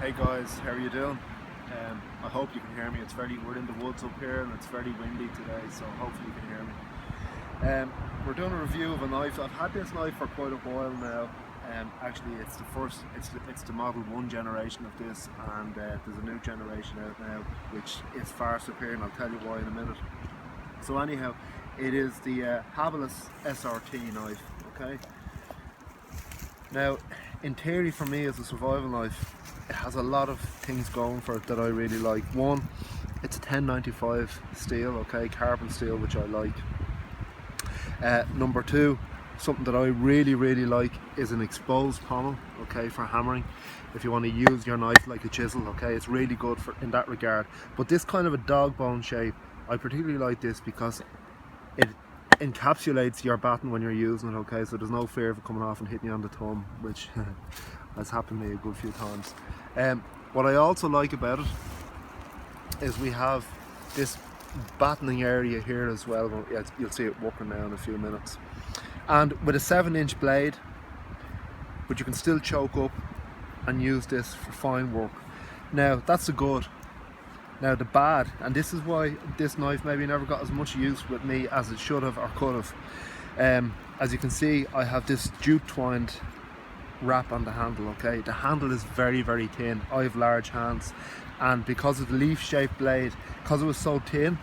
Hey guys, how are you doing? I hope you can hear me. We're in the woods up here and it's very windy today, so hopefully you can hear me. We're doing a review of a knife. I've had this knife for quite a while now. Actually, it's the Model 1 generation of this, and there's a new generation out now which is far superior, and I'll tell you why in a minute. So anyhow, it is the Habilis SRT knife. Okay. Now, in theory, for me as a survival knife, it has a lot of things going for it that I really like. One, it's a 1095 steel, okay, carbon steel, which I like. Number two, something that I really like is an exposed pommel, okay, for hammering. If you want to use your knife like a chisel, okay, it's really good in that regard. But this kind of a dog bone shape, I particularly like this because it encapsulates your baton when you're using it, okay, so there's no fear of it coming off and hitting you on the thumb, which has happened to me a good few times. What I also like about it is we have this battening area here as well. Yeah, you'll see it working now in a few minutes, and with a 7-inch blade, but you can still choke up and use this for fine work. Now that's the good. Now the bad, and this is why this knife maybe never got as much use with me as it should have or could have. As you can see, I have this jute twined wrap on the handle, okay. The handle is very thin. I have large hands, and because of the leaf shaped blade, because it was so thin,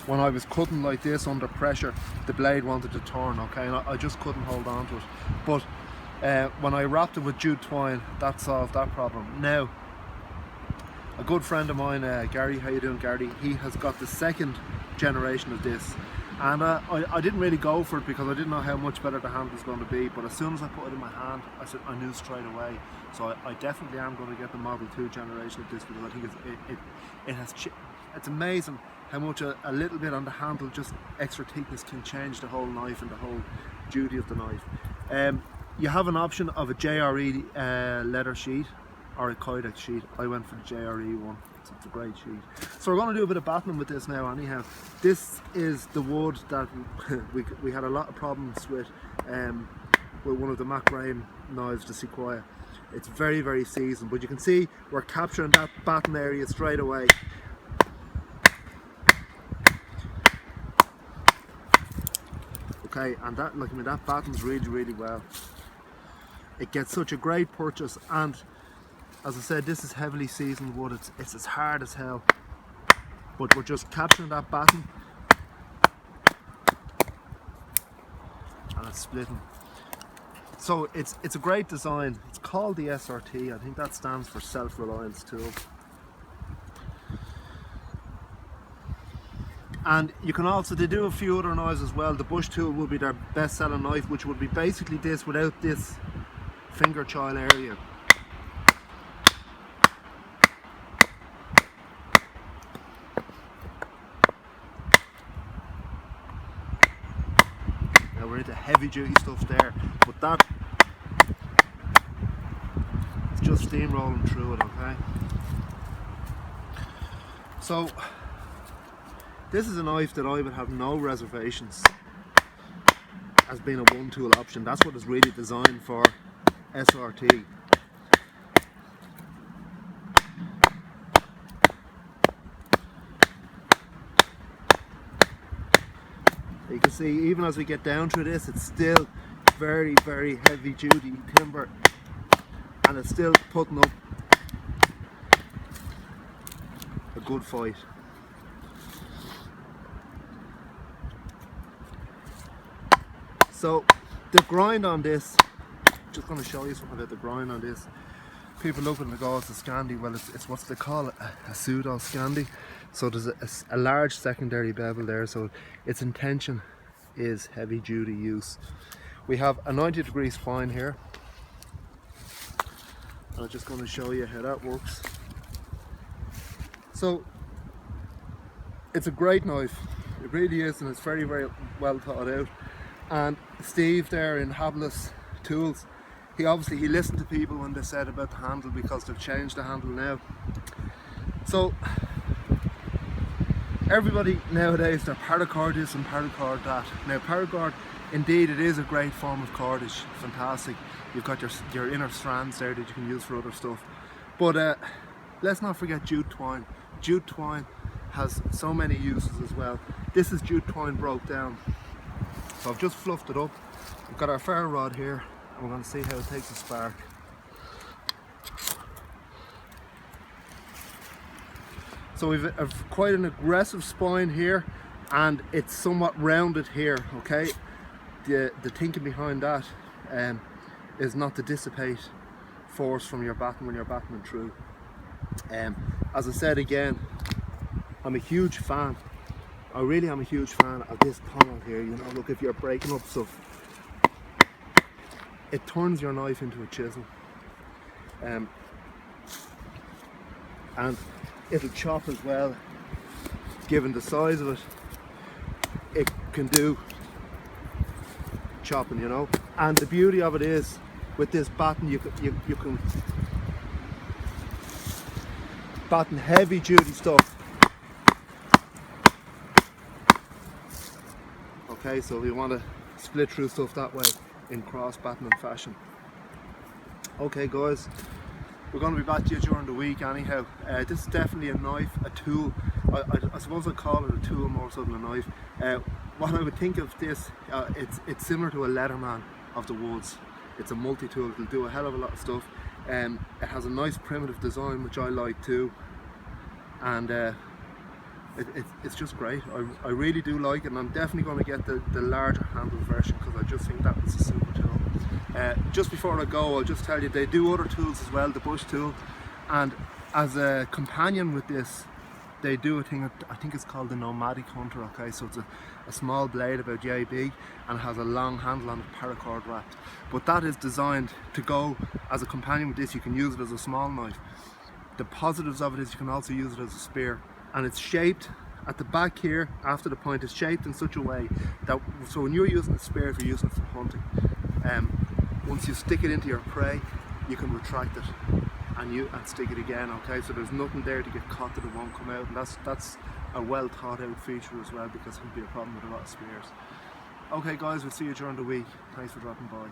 when I was cutting like this under pressure, the blade wanted to turn, okay, and I just couldn't hold on to it. But when I wrapped it with jute twine, that solved that problem. Now, a good friend of mine, Gary, how you doing, Gary? He has got the second generation of this, and I didn't really go for it because I didn't know how much better the handle was going to be. But as soon as I put it in my hand, I knew straight away. So I definitely am going to get the Model 2 generation of this, because I think it's amazing how much a little bit on the handle, just extra thickness, can change the whole knife and the whole duty of the knife. You have an option of a JRE leather sheet or a Kydex sheet. I went for the JRE one. It's a great sheet. So we're going to do a bit of battling with this now anyhow. This is the wood that we had a lot of problems with one of the Mac Graham knives, the Sequoia. It's very seasoned, but you can see we're capturing that batten area straight away. Okay, and that, like, I mean, that battens really well. It gets such a great purchase, and as I said, this is heavily seasoned wood. It's as hard as hell, but we're just capturing that batten and it's splitting. So it's a great design. It's called the SRT. I think that stands for Self-Reliance Tool. And you can also, they do a few other knives as well. The Bush tool will be their best selling knife, which would be basically this without this finger choil area. We're into heavy duty stuff there, but that, it's just steamrolling through it, okay. So this is a knife that I would have no reservations as being a one tool option. That's what it's really designed for, SRT. You can see, even as we get down through this, it's still very heavy duty timber, and it's still putting up a good fight. So the grind on this, just going to show you something about the grind on this. People look and they go, it's a Scandi. Well, it's what they call a pseudo Scandi. So there's a large secondary bevel there, so its intention is heavy duty use. We have a 90 degrees fine here, and I'm just going to show you how that works. So it's a great knife, it really is, and it's very well thought out. And Steve there in Habilis Tools, he listened to people when they said about the handle, because they've changed the handle now. So everybody nowadays, they're paracord this and paracord that. Now paracord, indeed, it is a great form of cordage, fantastic. You've got your inner strands there that you can use for other stuff. But let's not forget jute twine. Jute twine has so many uses as well. This is jute twine broke down. So I've just fluffed it up. We've got our ferro rod here, and we're going to see how it takes a spark. So we've quite an aggressive spine here, and it's somewhat rounded here, okay? The thinking behind that is not to dissipate force from your batten when you're battening through. As I said again, I'm a huge fan. I really am a huge fan of this pommel here. You know, look, if you're breaking up stuff, it turns your knife into a chisel. And it'll chop as well. Given the size of it, it can do chopping, you know. And the beauty of it is, with this batten, you can batten heavy duty stuff. Okay, so we want to split through stuff that way in cross battening fashion. Okay guys, we're going to be back to you during the week anyhow. This is definitely a knife, a tool. I suppose I'd call it a tool more so than a knife. What I would think of this, it's similar to a Leatherman of the woods. It's a multi-tool, it'll do a hell of a lot of stuff. It has a nice primitive design, which I like too. And it's just great. I really do like it, and I'm definitely going to get the larger handle version because I just think that was a super tool. Just before I go, I'll just tell you, they do other tools as well, the bush tool, and as a companion with this, they do a thing, I think it's called the Nomadic Hunter, okay? So it's a small blade about yay big, and has a long handle on it, paracord wrapped. But that is designed to go as a companion with this. You can use it as a small knife. The positives of it is you can also use it as a spear, and it's shaped at the back here, after the point, is shaped in such a way that, so when you're using a spear, if you're using it for hunting, once you stick it into your prey, you can retract it and stick it again, okay? So there's nothing there to get caught that it won't come out, and that's a well thought out feature as well, because it can be a problem with a lot of spears. Okay guys, we'll see you during the week. Thanks for dropping by.